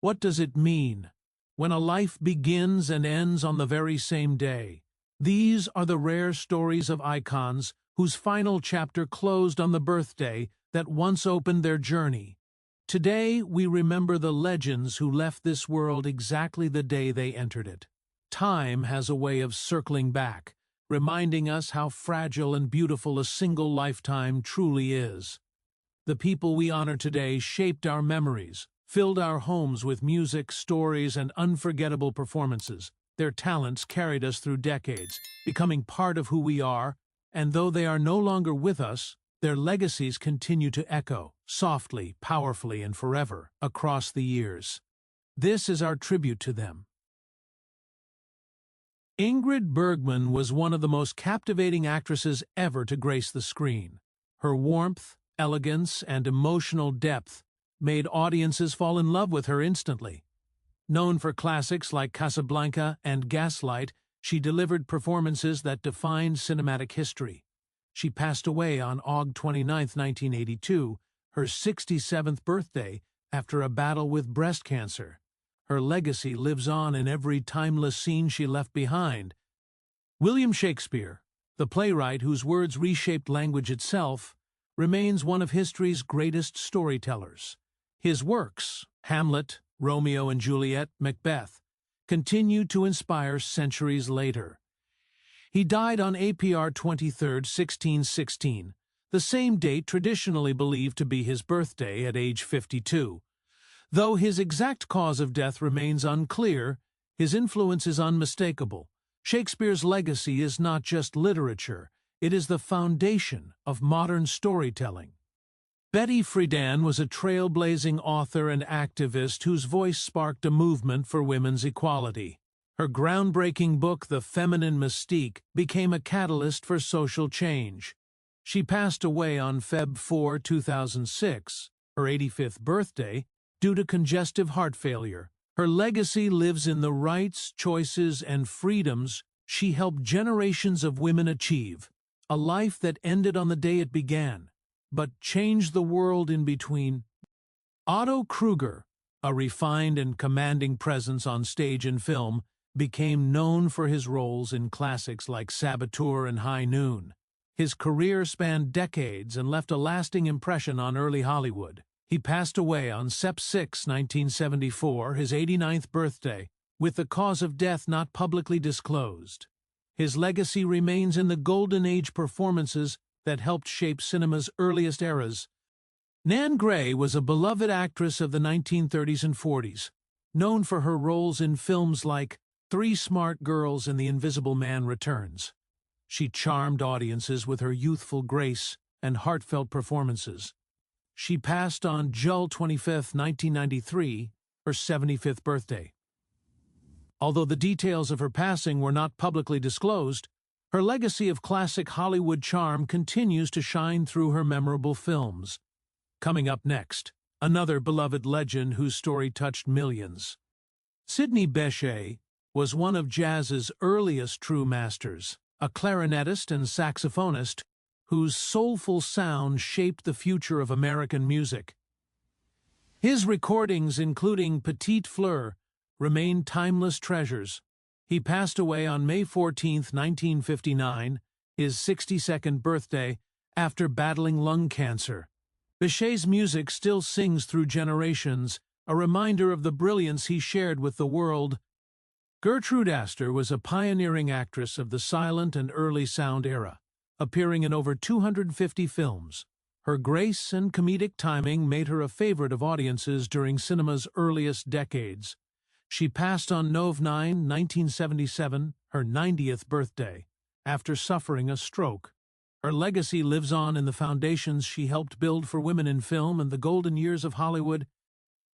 What does it mean when a life begins and ends on the very same day? These are the rare stories of icons whose final chapter closed on the birthday that once opened their journey. Today, we remember the legends who left this world exactly the day they entered it. Time has a way of circling back, reminding us how fragile and beautiful a single lifetime truly is. The people we honor today shaped our memories, filled our homes with music, stories, and unforgettable performances. Their talents carried us through decades, becoming part of who we are, and though they are no longer with us, their legacies continue to echo, softly, powerfully, and forever, across the years. This is our tribute to them. Ingrid Bergman was one of the most captivating actresses ever to grace the screen. Her warmth, elegance, and emotional depth made audiences fall in love with her instantly. Known for classics like Casablanca and Gaslight, she delivered performances that defined cinematic history. She passed away on August 29, 1982, her 67th birthday, after a battle with breast cancer. Her legacy lives on in every timeless scene she left behind. William Shakespeare, the playwright whose words reshaped language itself, remains one of history's greatest storytellers. His works, Hamlet, Romeo and Juliet, Macbeth, continue to inspire centuries later. He died on April 23, 1616, the same date traditionally believed to be his birthday at age 52. Though his exact cause of death remains unclear, his influence is unmistakable. Shakespeare's legacy is not just literature, it is the foundation of modern storytelling. Betty Friedan was a trailblazing author and activist whose voice sparked a movement for women's equality. Her groundbreaking book, The Feminine Mystique, became a catalyst for social change. She passed away on February 4, 2006, her 85th birthday, due to congestive heart failure. Her legacy lives in the rights, choices, and freedoms she helped generations of women achieve. A life that ended on the day it began, but changed the world in between. Otto Kruger, a refined and commanding presence on stage and film, became known for his roles in classics like Saboteur and High Noon. His career spanned decades and left a lasting impression on early Hollywood. He passed away on September 6, 1974, his 89th birthday, with the cause of death not publicly disclosed. His legacy remains in the golden age performances that helped shape cinema's earliest eras. Nan Gray was a beloved actress of the 1930s and 40s, known for her roles in films like Three Smart Girls and The Invisible Man Returns. She charmed audiences with her youthful grace and heartfelt performances. She passed on July 25, 1993, her 75th birthday. Although the details of her passing were not publicly disclosed, her legacy of classic Hollywood charm continues to shine through her memorable films. Coming up next, another beloved legend whose story touched millions. Sidney Bechet was one of jazz's earliest true masters, a clarinetist and saxophonist whose soulful sound shaped the future of American music. His recordings, including Petite Fleur, remain timeless treasures. He passed away on May 14, 1959, his 62nd birthday, after battling lung cancer. Bechet's music still sings through generations, a reminder of the brilliance he shared with the world. Gertrude Astor was a pioneering actress of the silent and early sound era, appearing in over 250 films. Her grace and comedic timing made her a favorite of audiences during cinema's earliest decades. She passed on November 9, 1977, her 90th birthday, after suffering a stroke. Her legacy lives on in the foundations she helped build for women in film and the golden years of Hollywood.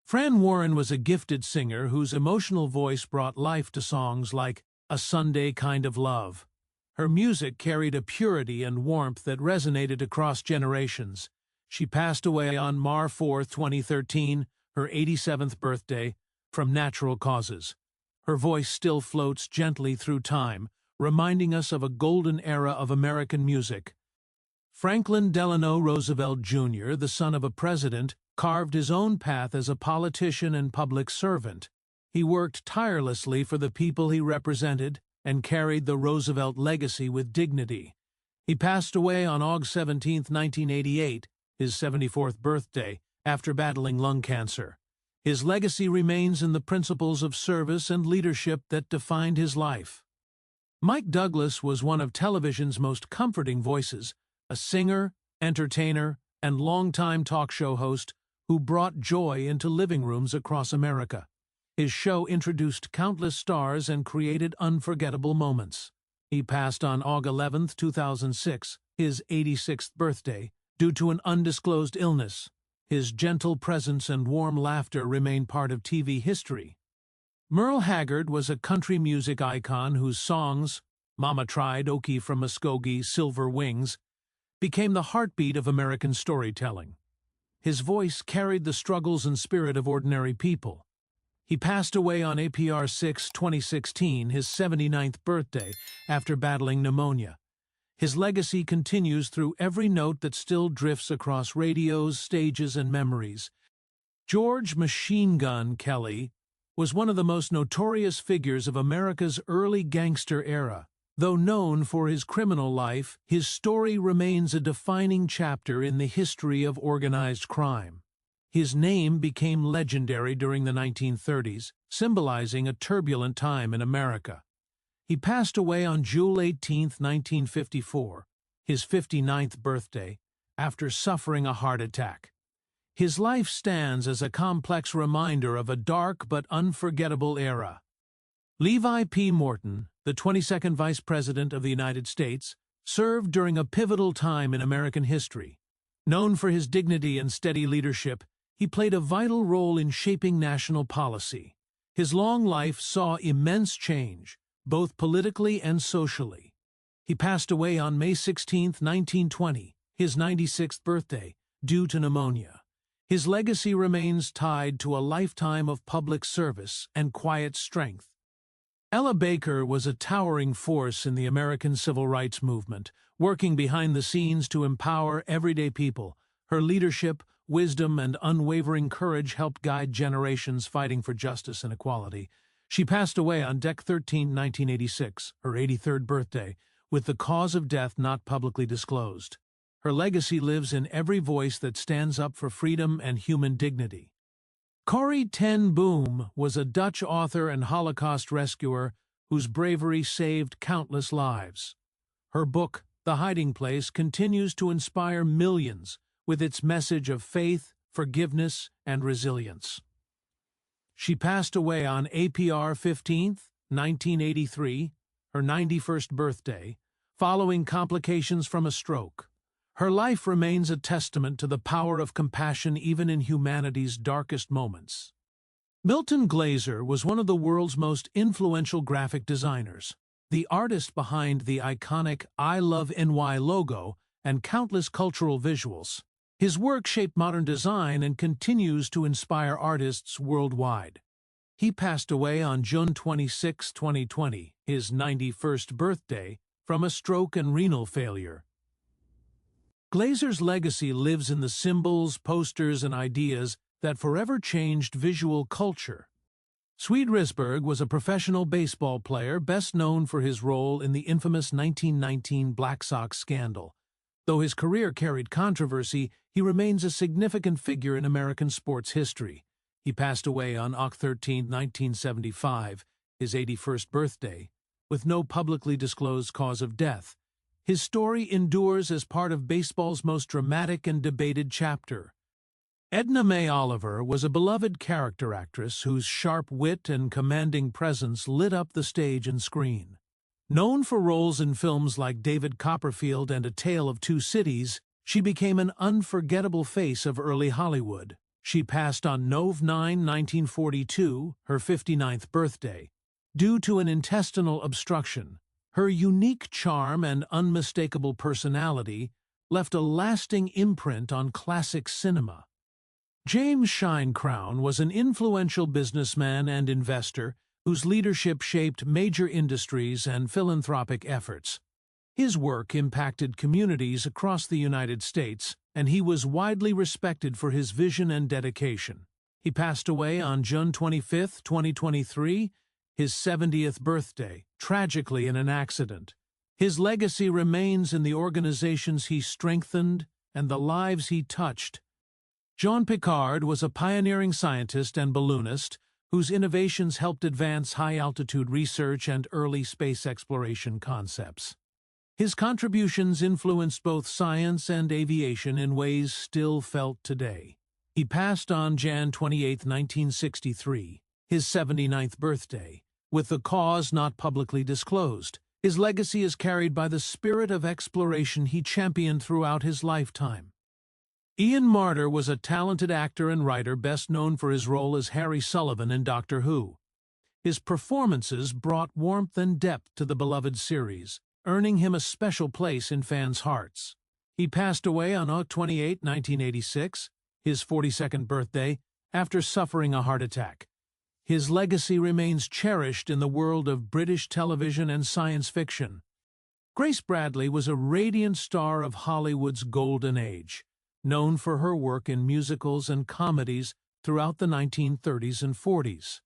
Fran Warren was a gifted singer whose emotional voice brought life to songs like A Sunday Kind of Love. Her music carried a purity and warmth that resonated across generations. She passed away on March 4, 2013, her 87th birthday, from natural causes. Her voice still floats gently through time, reminding us of a golden era of American music. Franklin Delano Roosevelt Jr., the son of a president, carved his own path as a politician and public servant. He worked tirelessly for the people he represented and carried the Roosevelt legacy with dignity. He passed away on August 17, 1988, his 74th birthday, after battling lung cancer. His legacy remains in the principles of service and leadership that defined his life. Mike Douglas was one of television's most comforting voices, a singer, entertainer, and longtime talk show host who brought joy into living rooms across America. His show introduced countless stars and created unforgettable moments. He passed on August 11, 2006, his 86th birthday, due to an undisclosed illness. His gentle presence and warm laughter remain part of TV history. Merle Haggard was a country music icon whose songs, Mama Tried, Okie from Muskogee, Silver Wings, became the heartbeat of American storytelling. His voice carried the struggles and spirit of ordinary people. He passed away on April 6, 2016, his 79th birthday, after battling pneumonia. His legacy continues through every note that still drifts across radios, stages, and memories. George "Machine Gun" Kelly was one of the most notorious figures of America's early gangster era. Though known for his criminal life, his story remains a defining chapter in the history of organized crime. His name became legendary during the 1930s, symbolizing a turbulent time in America. He passed away on June 18, 1954, his 59th birthday, after suffering a heart attack. His life stands as a complex reminder of a dark but unforgettable era. Levi P. Morton, the 22nd Vice President of the United States, served during a pivotal time in American history. Known for his dignity and steady leadership, he played a vital role in shaping national policy. His long life saw immense change, both politically and socially. He passed away on May 16, 1920, his 96th birthday, due to pneumonia. His legacy remains tied to a lifetime of public service and quiet strength. Ella Baker was a towering force in the American civil rights movement, working behind the scenes to empower everyday people. Her leadership, wisdom, and unwavering courage helped guide generations fighting for justice and equality. She passed away on December 13, 1986, her 83rd birthday, with the cause of death not publicly disclosed. Her legacy lives in every voice that stands up for freedom and human dignity. Corrie ten Boom was a Dutch author and Holocaust rescuer whose bravery saved countless lives. Her book, The Hiding Place, continues to inspire millions with its message of faith, forgiveness, and resilience. She passed away on April 15, 1983, her 91st birthday, following complications from a stroke. Her life remains a testament to the power of compassion even in humanity's darkest moments. Milton Glaser was one of the world's most influential graphic designers, the artist behind the iconic I Love NY logo and countless cultural visuals. His work shaped modern design and continues to inspire artists worldwide. He passed away on June 26, 2020, his 91st birthday, from a stroke and renal failure. Glaser's legacy lives in the symbols, posters, and ideas that forever changed visual culture. Swede Risberg was a professional baseball player best known for his role in the infamous 1919 Black Sox scandal. Though his career carried controversy, he remains a significant figure in American sports history. He passed away on October 13, 1975, his 81st birthday, with no publicly disclosed cause of death. His story endures as part of baseball's most dramatic and debated chapter. Edna May Oliver was a beloved character actress whose sharp wit and commanding presence lit up the stage and screen. Known for roles in films like David Copperfield and A Tale of Two Cities, she became an unforgettable face of early Hollywood. She passed on November 9, 1942, her 59th birthday, due to an intestinal obstruction. Her unique charm and unmistakable personality left a lasting imprint on classic cinema. James Shinecrown was an influential businessman and investor whose leadership shaped major industries and philanthropic efforts. His work impacted communities across the United States, and he was widely respected for his vision and dedication. He passed away on June 25, 2023, his 70th birthday, tragically in an accident. His legacy remains in the organizations he strengthened and the lives he touched. Jean Piccard was a pioneering scientist and balloonist whose innovations helped advance high-altitude research and early space exploration concepts. His contributions influenced both science and aviation in ways still felt today. He passed on Jan 28, 1963, his 79th birthday, with the cause not publicly disclosed. His legacy is carried by the spirit of exploration he championed throughout his lifetime. Ian Marter was a talented actor and writer best known for his role as Harry Sullivan in Doctor Who. His performances brought warmth and depth to the beloved series, earning him a special place in fans' hearts. He passed away on August 28, 1986, his 42nd birthday, after suffering a heart attack. His legacy remains cherished in the world of British television and science fiction. Grace Bradley was a radiant star of Hollywood's golden age, known for her work in musicals and comedies throughout the 1930s and 40s.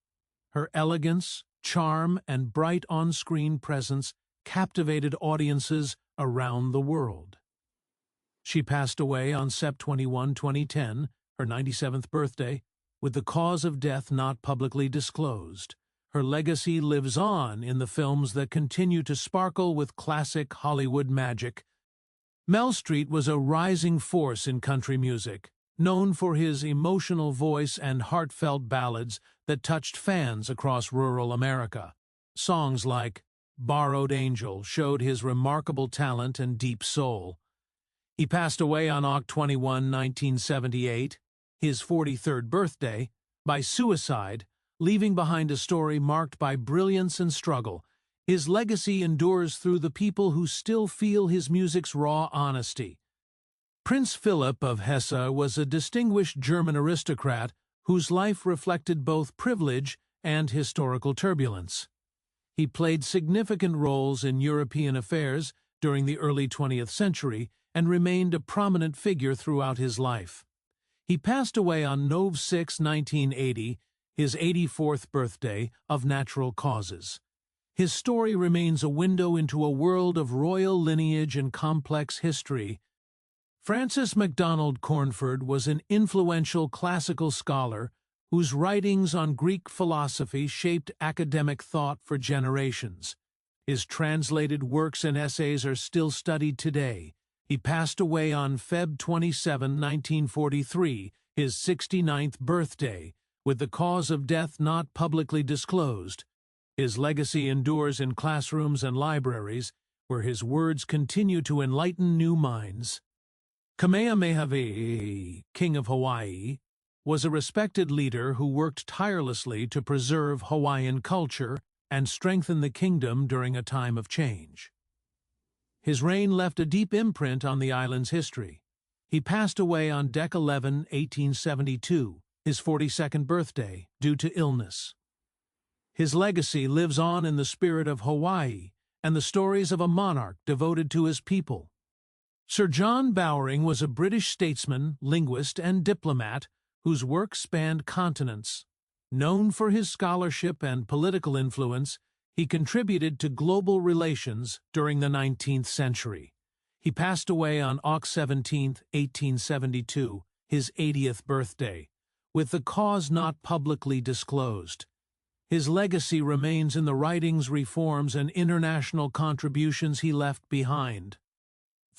Her elegance, charm, and bright on-screen presence captivated audiences around the world. She passed away on September 21, 2010, her 97th birthday, with the cause of death not publicly disclosed. Her legacy lives on in the films that continue to sparkle with classic Hollywood magic. Mel Street was a rising force in country music, known for his emotional voice and heartfelt ballads that touched fans across rural America. Songs like Borrowed Angel showed his remarkable talent and deep soul. He passed away on August 21, 1978, his 43rd birthday, by suicide, leaving behind a story marked by brilliance and struggle. His legacy endures through the people who still feel his music's raw honesty. Prince Philip of Hesse was a distinguished German aristocrat whose life reflected both privilege and historical turbulence. He played significant roles in European affairs during the early 20th century and remained a prominent figure throughout his life. He passed away on November 6, 1980, his 84th birthday, of natural causes. His story remains a window into a world of royal lineage and complex history. Francis MacDonald Cornford was an influential classical scholar whose writings on Greek philosophy shaped academic thought for generations. His translated works and essays are still studied today. He passed away on February 27, 1943, his 69th birthday, with the cause of death not publicly disclosed. His legacy endures in classrooms and libraries, where his words continue to enlighten new minds. Kamehameha, King of Hawaii, was a respected leader who worked tirelessly to preserve Hawaiian culture and strengthen the kingdom during a time of change. His reign left a deep imprint on the island's history. He passed away on December 11, 1872, his 42nd birthday, due to illness. His legacy lives on in the spirit of Hawaii and the stories of a monarch devoted to his people. Sir John Bowring was a British statesman, linguist, and diplomat whose work spanned continents. Known for his scholarship and political influence, he contributed to global relations during the 19th century. He passed away on August 17, 1872, his 80th birthday, with the cause not publicly disclosed. His legacy remains in the writings, reforms, and international contributions he left behind.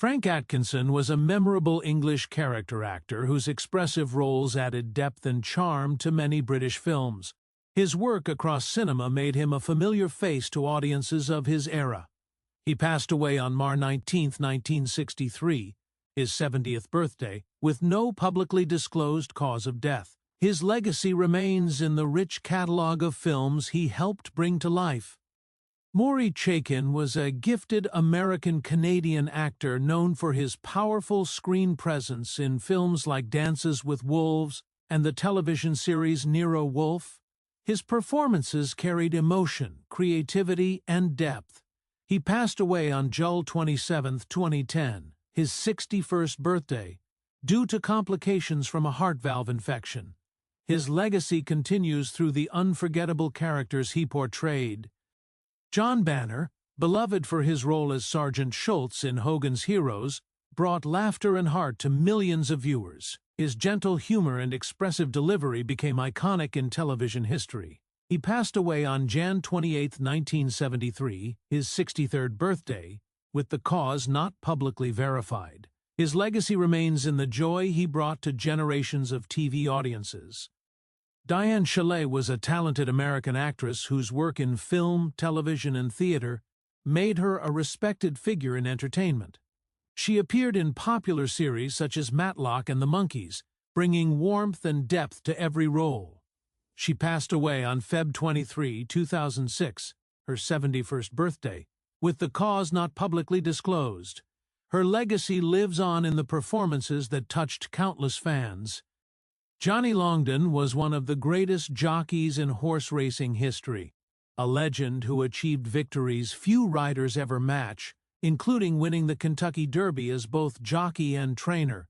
Frank Atkinson was a memorable English character actor whose expressive roles added depth and charm to many British films. His work across cinema made him a familiar face to audiences of his era. He passed away on March 19, 1963, his 70th birthday, with no publicly disclosed cause of death. His legacy remains in the rich catalog of films he helped bring to life. Maury Chaykin was a gifted American-Canadian actor known for his powerful screen presence in films like Dances with Wolves and the television series Nero Wolfe. His performances carried emotion, creativity, and depth. He passed away on July 27, 2010, his 61st birthday, due to complications from a heart valve infection. His legacy continues through the unforgettable characters he portrayed. John Banner, beloved for his role as Sergeant Schultz in Hogan's Heroes, brought laughter and heart to millions of viewers. His gentle humor and expressive delivery became iconic in television history. He passed away on January 28, 1973, his 63rd birthday, with the cause not publicly verified. His legacy remains in the joy he brought to generations of TV audiences. Diane Shalay was a talented American actress whose work in film, television, and theater made her a respected figure in entertainment. She appeared in popular series such as Matlock and the Monkees, bringing warmth and depth to every role. She passed away on February 23, 2006, her 71st birthday, with the cause not publicly disclosed. Her legacy lives on in the performances that touched countless fans. Johnny Longden was one of the greatest jockeys in horse racing history, a legend who achieved victories few riders ever match, including winning the Kentucky Derby as both jockey and trainer.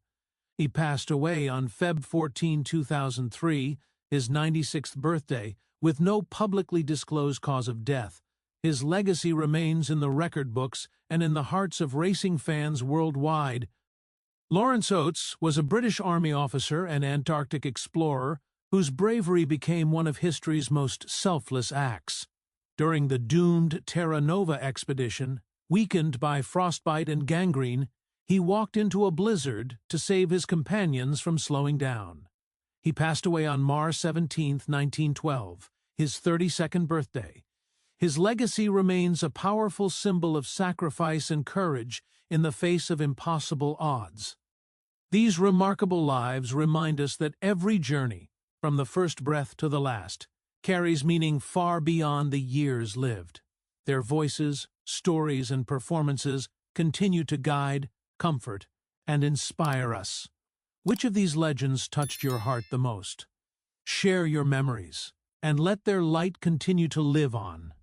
He passed away on February 14, 2003, his 96th birthday, with no publicly disclosed cause of death. His legacy remains in the record books and in the hearts of racing fans worldwide. Lawrence Oates was a British Army officer and Antarctic explorer whose bravery became one of history's most selfless acts. During the doomed Terra Nova expedition, weakened by frostbite and gangrene, he walked into a blizzard to save his companions from slowing down. He passed away on March 17, 1912, his 32nd birthday. His legacy remains a powerful symbol of sacrifice and courage in the face of impossible odds. These remarkable lives remind us that every journey, from the first breath to the last, carries meaning far beyond the years lived. Their voices, stories, and performances continue to guide, comfort, and inspire us. Which of these legends touched your heart the most? Share your memories, and let their light continue to live on.